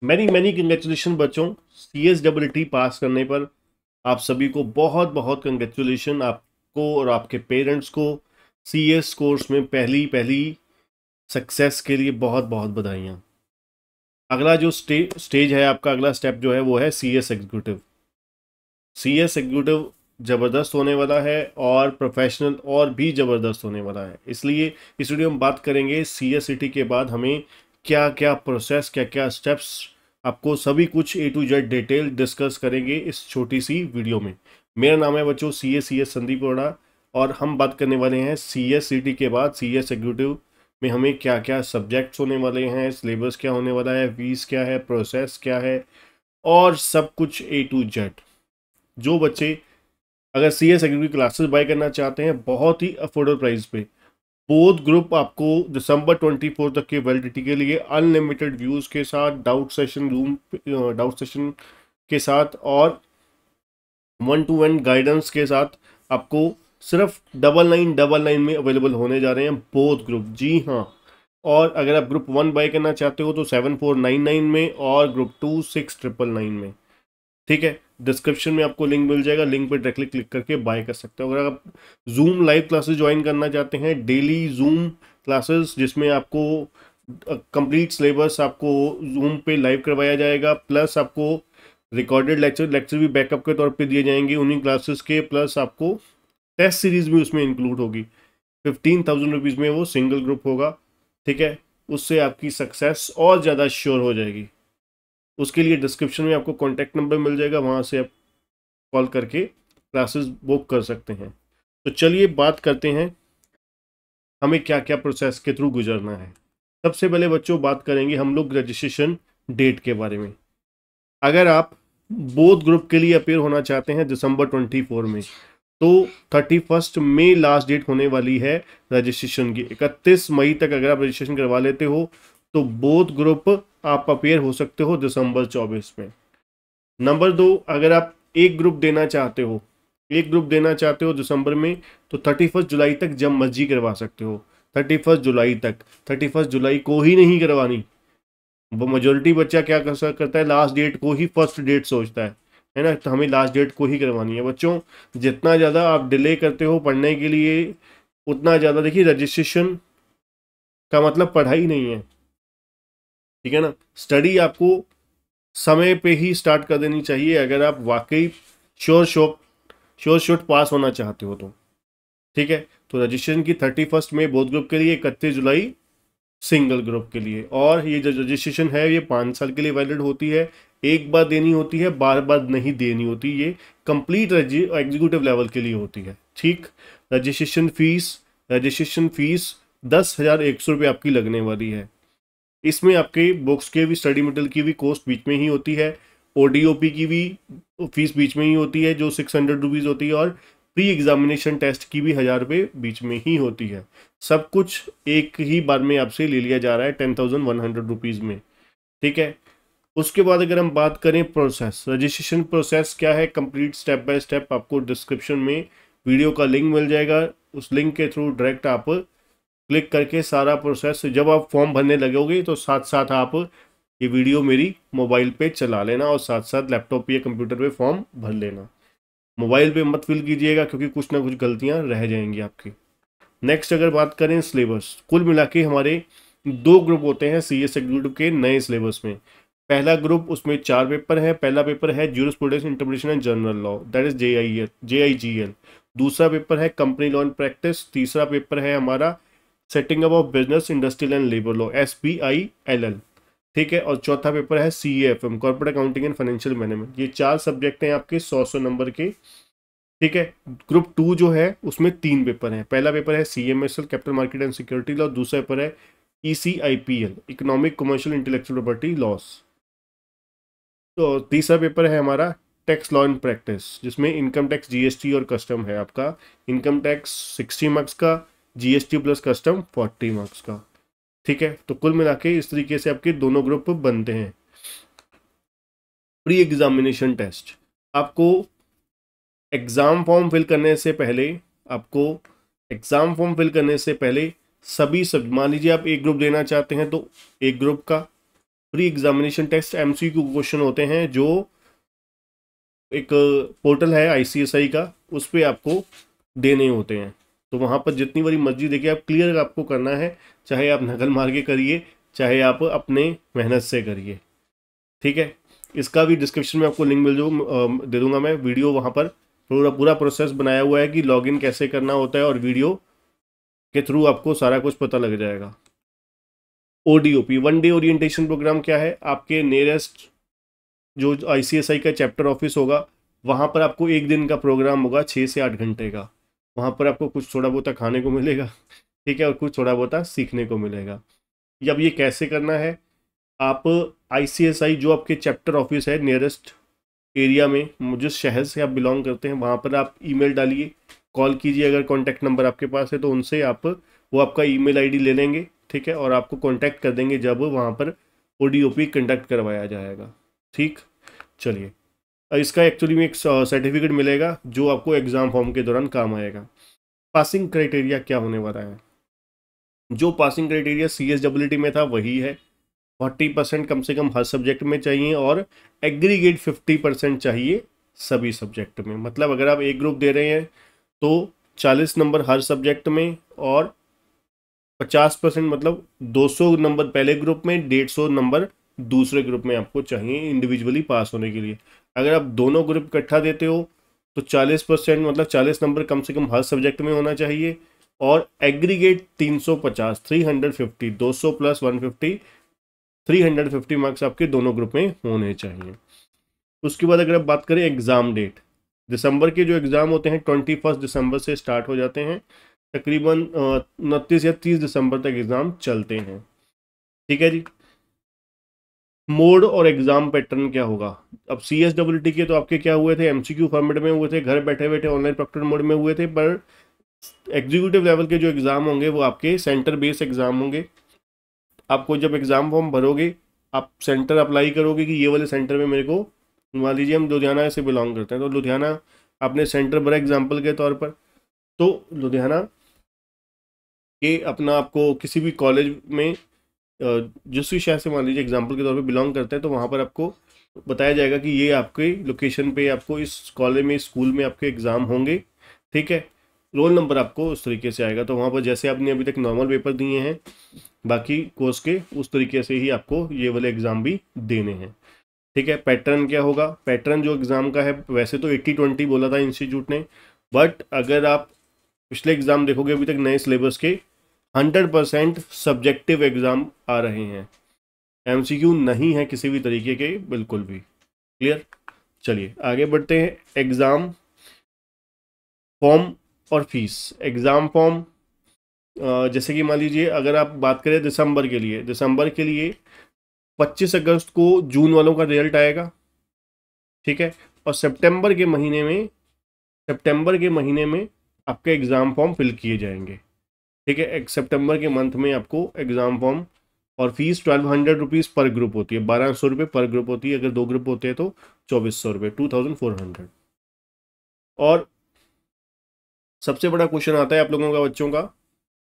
Many many congratulation बच्चों, CSEE पास करने पर आप सभी को बहुत बहुत कंग्रेचुलेशन, आपको और आपके पेरेंट्स को CS कोर्स में पहली पहली सक्सेस के लिए बहुत बहुत बधाइयाँ। अगला जो स्टेज है आपका, अगला स्टेप जो है वो है CS एग्जीक्यूटिव। CS एग्जीक्यूटिव ज़बरदस्त होने वाला है और प्रोफेशनल और भी ज़बरदस्त होने वाला है। इसलिए इस वीडियो में बात करेंगे CSET के बाद हमें क्या क्या प्रोसेस, क्या क्या स्टेप्स, आपको सभी कुछ A to Z detail discuss करेंगे इस छोटी सी वीडियो में। मेरा नाम है बच्चों CS संदीप अरोड़ा और हम बात करने वाले हैं CSET के बाद CS एग्जीक्यूटिव में हमें क्या क्या सब्जेक्ट्स होने वाले हैं, सिलेबस क्या होने वाला है, फीस क्या है, प्रोसेस क्या है और सब कुछ A to Z। जो बच्चे अगर CS एग्री की क्लासेस बाय करना चाहते हैं बहुत ही अफोर्डेबल प्राइस पे, बोथ ग्रुप आपको दिसंबर 24 तक की वैलिडिटी के लिए अनलिमिटेड व्यूज के साथ, डाउट सेशन के साथ और 1-to-1 गाइडेंस के साथ आपको सिर्फ 9999 में अवेलेबल होने जा रहे हैं बोथ ग्रुप। जी हाँ, और अगर आप ग्रुप 1 बाय करना चाहते हो तो 7499 में और ग्रुप 2 6999 में। ठीक है, डिस्क्रिप्शन में आपको लिंक मिल जाएगा, लिंक पे डायरेक्टली क्लिक करके बाय कर सकते हो। अगर आप जूम लाइव क्लासेस ज्वाइन करना चाहते हैं, डेली जूम क्लासेस जिसमें आपको कंप्लीट सिलेबस आपको जूम पे लाइव करवाया जाएगा, प्लस आपको रिकॉर्डेड लेक्चर भी बैकअप के तौर पे दिए जाएंगे उन्हीं क्लासेस के, प्लस आपको टेस्ट सीरीज भी उसमें इंक्लूड होगी। 15,000 रुपीज़ में वो सिंगल ग्रुप होगा। ठीक है, उससे आपकी सक्सेस और ज़्यादा श्योर हो जाएगी। उसके लिए डिस्क्रिप्शन में आपको कॉन्टैक्ट नंबर मिल जाएगा, वहाँ से आप कॉल करके क्लासेस बुक कर सकते हैं। तो चलिए बात करते हैं हमें क्या क्या प्रोसेस के थ्रू गुजरना है। सबसे पहले बच्चों बात करेंगे हम लोग रजिस्ट्रेशन डेट के बारे में। अगर आप बोथ ग्रुप के लिए अपेयर होना चाहते हैं दिसंबर 24 में, तो 31 मई लास्ट डेट होने वाली है रजिस्ट्रेशन की। 31 मई तक अगर आप रजिस्ट्रेशन करवा लेते हो तो बोथ ग्रुप आप अपेयर हो सकते हो दिसंबर 24 में। नंबर 2, अगर आप एक ग्रुप देना चाहते हो दिसंबर में, तो 31 जुलाई तक जब मर्जी करवा सकते हो। 31 जुलाई तक, 31 जुलाई को ही नहीं करवानी। वो मेजोरिटी बच्चा क्या करता है, लास्ट डेट को ही फर्स्ट डेट सोचता है ना, तो हमें लास्ट डेट को ही करवानी है बच्चों। जितना ज़्यादा आप डिले करते हो पढ़ने के लिए, उतना ज़्यादा, देखिए रजिस्ट्रेशन का मतलब पढ़ाई नहीं है, ठीक है ना। स्टडी आपको समय पे ही स्टार्ट कर देनी चाहिए अगर आप वाकई श्योर शॉट पास होना चाहते हो तो। ठीक है, तो रजिस्ट्रेशन की 31 मई बोथ ग्रुप के लिए, 31 जुलाई सिंगल ग्रुप के लिए। और ये जो रजिस्ट्रेशन है ये 5 साल के लिए वैलिड होती है, एक बार देनी होती है, बार बार नहीं देनी होती। ये कंप्लीट एग्जीक्यूटिव लेवल के लिए होती है। ठीक, रजिस्ट्रेशन फीस 10,100 रुपये आपकी लगने वाली है। इसमें आपके बुक्स के भी, स्टडी मटेरियल की भी कॉस्ट बीच में ही होती है, ODOP की भी फीस बीच में ही होती है जो 600 रुपीज़ होती है, और प्री एग्जामिनेशन टेस्ट की भी 1,000 रुपये बीच में ही होती है। सब कुछ एक ही बार में आपसे ले लिया जा रहा है 10,100 रुपीज़ में। ठीक है, उसके बाद अगर हम बात करें प्रोसेस, रजिस्ट्रेशन प्रोसेस क्या है, कंप्लीट स्टेप बाय स्टेप आपको डिस्क्रिप्शन में वीडियो का लिंक मिल जाएगा। उस लिंक के थ्रू डायरेक्ट आप क्लिक करके सारा प्रोसेस, जब आप फॉर्म भरने लगोगे तो साथ साथ आप ये वीडियो मेरी मोबाइल पे चला लेना और साथ साथ लैपटॉप या कंप्यूटर पे फॉर्म भर लेना। मोबाइल पे मत फिल कीजिएगा क्योंकि कुछ ना कुछ गलतियां रह जाएंगी आपकी। नेक्स्ट अगर बात करें सिलेबस, कुल मिला के हमारे 2 ग्रुप होते हैं CS एग्जीक्यूटिव के नए सिलेबस में। पहला ग्रुप, उसमें 4 पेपर है। पहला पेपर है jurisprudence, interpretation and general law, that is JIGL। दूसरा पेपर है कंपनी लॉ एंड प्रैक्टिस। तीसरा पेपर है हमारा setting up of business, industrial and labour law, SBILL। ठीक है, और चौथा पेपर है CAFM, corporate accounting and financial management. ये 4 सब्जेक्ट हैं आपके 100 नंबर के। ठीक है, ग्रुप 2 जो है उसमें 3 पेपर हैं। पहला पेपर है CMSL, capital market and security law. दूसरा पेपर है ECIPL, economic commercial intellectual property loss. तो तीसरा पेपर है हमारा टैक्स लॉ एंड प्रैक्टिस, जिसमें इनकम टैक्स, GST और कस्टम है आपका। इनकम टैक्स 60 मार्क्स का, GST प्लस कस्टम 40 मार्क्स का। ठीक है, तो कुल मिला के इस तरीके से आपके दोनों ग्रुप बनते हैं। प्री एग्जामिनेशन टेस्ट, आपको एग्ज़ाम फॉर्म फिल करने से पहले, आपको एग्ज़ाम फॉर्म फिल करने से पहले सभी सब, मान लीजिए आप एक ग्रुप देना चाहते हैं तो एक ग्रुप का, pre examination test MCQ question होते हैं जो एक पोर्टल है आईसीएसआई का, उस पर आपको देने होते हैं। तो वहाँ पर जितनी बड़ी मर्जी देखिए, आप क्लियर आपको करना है, चाहे आप नकल मार के करिए, चाहे आप अपने मेहनत से करिए। ठीक है, इसका भी डिस्क्रिप्शन में आपको लिंक दे दूंगा मैं, वीडियो वहाँ पर पूरा प्रोसेस बनाया हुआ है कि लॉगिन कैसे करना होता है, और वीडियो के थ्रू आपको सारा कुछ पता लग जाएगा। ODOP, one day orientation programme क्या है? आपके नियरेस्ट जो आईसीएसआई का चैप्टर ऑफिस होगा, वहाँ पर आपको एक दिन का प्रोग्राम होगा 6 से 8 घंटे का। वहाँ पर आपको कुछ थोड़ा बहुत खाने को मिलेगा, ठीक है, और कुछ थोड़ा बहुत सीखने को मिलेगा। अब ये कैसे करना है? आप आईसीएसआई जो आपके चैप्टर ऑफिस है नियरेस्ट एरिया में, जिस शहर से आप बिलोंग करते हैं, वहाँ पर आप ईमेल डालिए, कॉल कीजिए, अगर कॉन्टैक्ट नंबर आपके पास है तो उनसे आप वो आपका ईमेल आईडी ले लेंगे, ठीक है, और आपको कॉन्टैक्ट कर देंगे जब वहाँ पर ओडीओपी कंडक्ट करवाया जाएगा। ठीक, चलिए, इसका एक्चुअली में एक सर्टिफिकेट मिलेगा जो आपको एग्ज़ाम फॉर्म के दौरान काम आएगा। पासिंग क्राइटेरिया क्या होने वाला है? जो पासिंग क्राइटेरिया CSEE में था वही है, 40% कम से कम हर सब्जेक्ट में चाहिए, और एग्रीगेट 50% चाहिए सभी सब्जेक्ट में। मतलब अगर आप एक ग्रुप दे रहे हैं तो 40 नंबर हर सब्जेक्ट में, और 50% मतलब 200 नंबर पहले ग्रुप में, 150 नंबर दूसरे ग्रुप में आपको चाहिए इंडिविजुअली पास होने के लिए। अगर आप दोनों ग्रुप इकट्ठा देते हो तो 40% मतलब 40 नंबर कम से कम हर सब्जेक्ट में होना चाहिए, और एग्रीगेट 350, 350, 200 प्लस 150, 350 मार्क्स आपके दोनों ग्रुप में होने चाहिए। उसके बाद अगर आप बात करें एग्ज़ाम डेट, दिसंबर के जो एग्ज़ाम होते हैं 21 दिसंबर से स्टार्ट हो जाते हैं, तकरीबन 29 या 30 दिसंबर तक एग्ज़ाम चलते हैं। ठीक है जी। मोड और एग्ज़ाम पैटर्न क्या होगा? अब CSEE के तो आपके क्या हुए थे, MCQ फॉर्मेट में हुए थे, घर बैठे बैठे ऑनलाइन प्रैक्टिस मोड में हुए थे, पर एग्जीक्यूटिव लेवल के जो एग्ज़ाम होंगे वो आपके सेंटर बेस्ड एग्ज़ाम होंगे। आपको जब एग्ज़ाम फॉर्म भरोगे, आप सेंटर अप्लाई करोगे कि ये वाले सेंटर में मेरे को, मान लीजिए हम लुधियाना से बिलोंग करते हैं, तो लुधियाना आपने सेंटर भरा एग्जाम्पल के तौर पर, तो लुधियाना के अपना आपको किसी भी कॉलेज में जिस भी शहर से मान लीजिए एग्जाम्पल के तौर पे बिलोंग करते हैं, तो वहाँ पर आपको बताया जाएगा कि ये आपके लोकेशन पे आपको इस कॉलेज में, स्कूल में आपके एग्ज़ाम होंगे। ठीक है, रोल नंबर आपको उस तरीके से आएगा। तो वहाँ पर जैसे आपने अभी तक नॉर्मल पेपर दिए हैं बाकी कोर्स के, उस तरीके से ही आपको ये वाले एग्ज़ाम भी देने हैं। ठीक है, पैटर्न क्या होगा? पैटर्न जो एग्ज़ाम का है, वैसे तो 80-20 बोला था इंस्टीट्यूट ने, बट अगर आप पिछले एग्ज़ाम देखोगे अभी तक नए सिलेबस के, 100% सब्जेक्टिव एग्ज़ाम आ रहे हैं, MCQ नहीं है किसी भी तरीके के, बिल्कुल भी। क्लियर? चलिए आगे बढ़ते हैं। एग्ज़ाम फॉर्म और फीस। एग्ज़ाम फॉर्म जैसे कि मान लीजिए अगर आप बात करें दिसंबर के लिए, 25 अगस्त को जून वालों का रिजल्ट आएगा। ठीक है, और सितंबर के महीने में आपके एग्ज़ाम फॉर्म फिल किए जाएंगे। ठीक है, एक सितंबर के मंथ में आपको एग्ज़ाम फॉर्म, और फीस 1200 रुपीज़ पर ग्रुप होती है, 1200 रुपये पर ग्रुप होती है। अगर 2 ग्रुप होते हैं तो 2400 रुपये, 2400। और सबसे बड़ा क्वेश्चन आता है आप लोगों का, बच्चों का,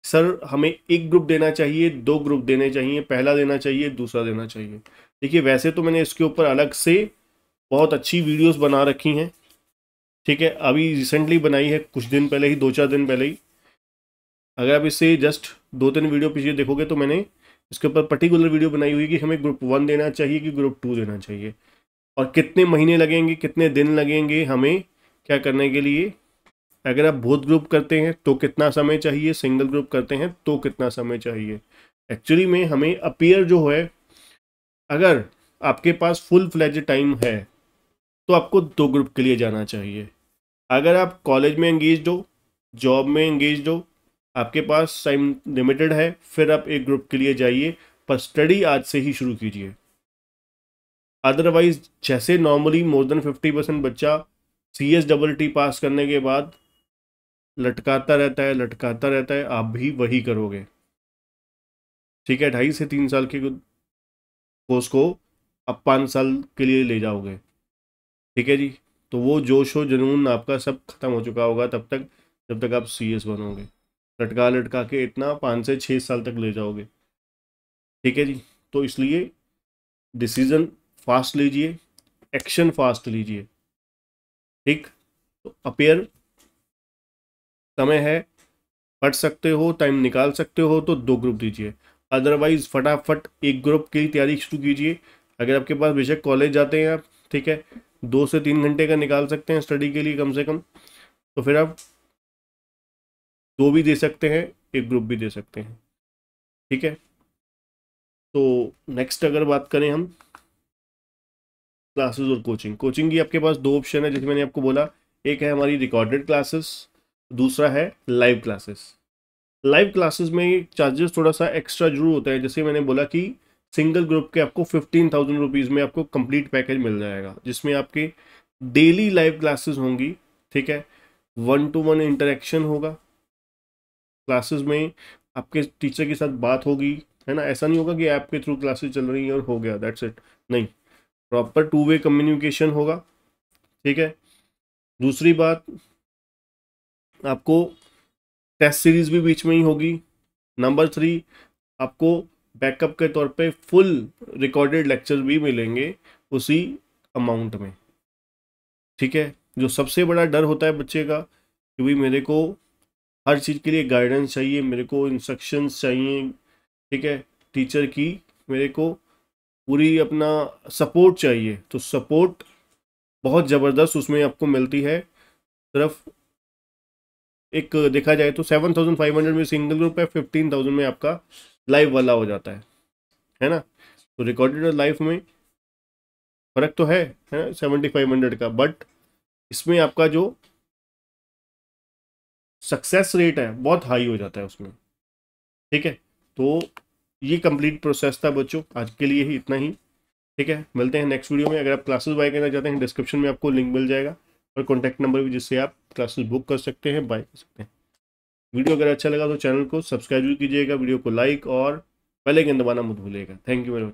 सर हमें एक ग्रुप देना चाहिए, 2 ग्रुप देने चाहिए, पहला देना चाहिए, दूसरा देना चाहिए? देखिए वैसे तो मैंने इसके ऊपर अलग से बहुत अच्छी वीडियोस बना रखी हैं। ठीक है, अभी रिसेंटली बनाई है, कुछ दिन पहले ही, 2-4 दिन पहले ही। अगर आप इससे जस्ट 2-3 वीडियो पीछे देखोगे तो मैंने इसके ऊपर पर्टिकुलर वीडियो बनाई हुई कि हमें ग्रुप 1 देना चाहिए कि ग्रुप 2 देना चाहिए, और कितने महीने लगेंगे, कितने दिन लगेंगे हमें क्या करने के लिए। अगर आप बोथ ग्रुप करते हैं तो कितना समय चाहिए, सिंगल ग्रुप करते हैं तो कितना समय चाहिए। एक्चुअली में हमें अपीयर जो है, अगर आपके पास फुल फ्लेज टाइम है तो आपको 2 ग्रुप के लिए जाना चाहिए। अगर आप कॉलेज में एंगेज्ड हो, जॉब में एंगेज्ड हो, आपके पास टाइम लिमिटेड है, फिर आप एक ग्रुप के लिए जाइए, पर स्टडी आज से ही शुरू कीजिए। अदरवाइज जैसे नॉर्मली मोर देन 50% बच्चा CSEE पास करने के बाद लटकाता रहता है, आप भी वही करोगे। ठीक है, 2.5 से 3 साल के कोर्स को आप 5 साल के लिए ले जाओगे। ठीक है जी, तो वो जोश हो जुनून आपका सब खत्म हो चुका होगा तब तक, जब तक आप CS बनोगे। लटका के इतना 5 से 6 साल तक ले जाओगे। ठीक है जी, तो इसलिए डिसीजन फास्ट लीजिए, एक्शन फास्ट लीजिए। ठीक, तो अपेयर समय है, पढ़ सकते हो, टाइम निकाल सकते हो तो 2 ग्रुप दीजिए, अदरवाइज फटाफट एक ग्रुप की तैयारी शुरू कीजिए। अगर आपके पास बेशक कॉलेज जाते हैं आप, ठीक है, 2 से 3 घंटे का निकाल सकते हैं स्टडी के लिए कम से कम, तो फिर आप 2 भी दे सकते हैं, एक ग्रुप भी दे सकते हैं। ठीक है, तो नेक्स्ट अगर बात करें हम क्लासेस और कोचिंग, कोचिंग की आपके पास 2 ऑप्शन है जैसे मैंने आपको बोला। एक है हमारी रिकॉर्डेड क्लासेस, दूसरा है लाइव क्लासेस। लाइव क्लासेस में चार्जेस थोड़ा सा एक्स्ट्रा जरूर होता है, जैसे मैंने बोला कि सिंगल ग्रुप के आपको 15,000 रुपीज़ में आपको कंप्लीट पैकेज मिल जाएगा, जिसमें आपके डेली लाइव क्लासेस होंगी। ठीक है, 1-to-1 इंटरेक्शन होगा क्लासेस में, आपके टीचर के साथ बात होगी, है ना। ऐसा नहीं होगा कि ऐप के थ्रू क्लासेस चल रही हैं और हो गया दैट्स इट, नहीं, प्रॉपर 2 वे कम्युनिकेशन होगा। ठीक है, दूसरी बात, आपको टेस्ट सीरीज भी बीच में ही होगी। नंबर 3, आपको बैकअप के तौर पे फुल रिकॉर्डेड लेक्चर भी मिलेंगे उसी अमाउंट में। ठीक है, जो सबसे बड़ा डर होता है बच्चे का कि भाई मेरे को हर चीज़ के लिए गाइडेंस चाहिए, मेरे को इंस्ट्रक्शंस चाहिए, ठीक है, टीचर की मेरे को पूरी अपना सपोर्ट चाहिए, तो सपोर्ट बहुत ज़बरदस्त उसमें आपको मिलती है। सिर्फ एक देखा जाए तो 7,500 में सिंगल ग्रुप है, 15,000 में आपका लाइव वाला हो जाता है ना। तो रिकॉर्डेड और लाइव में फ़र्क तो है ना 7,500 का, बट इसमें आपका जो सक्सेस रेट है बहुत हाई हो जाता है उसमें। ठीक है, तो ये कंप्लीट प्रोसेस था बच्चों, आज के लिए ही इतना ही। ठीक है, मिलते हैं नेक्स्ट वीडियो में। अगर आप क्लासेस बाय करना चाहते हैं, डिस्क्रिप्शन में आपको लिंक मिल जाएगा और कॉन्टैक्ट नंबर भी, जिससे आप क्लासेस बुक कर सकते हैं, बाय कर सकते हैं। वीडियो अगर अच्छा लगा तो चैनल को सब्सक्राइब भी कीजिएगा, वीडियो को लाइक और बेल आइकन दबाना मत भूलिएगा। Thank you very much.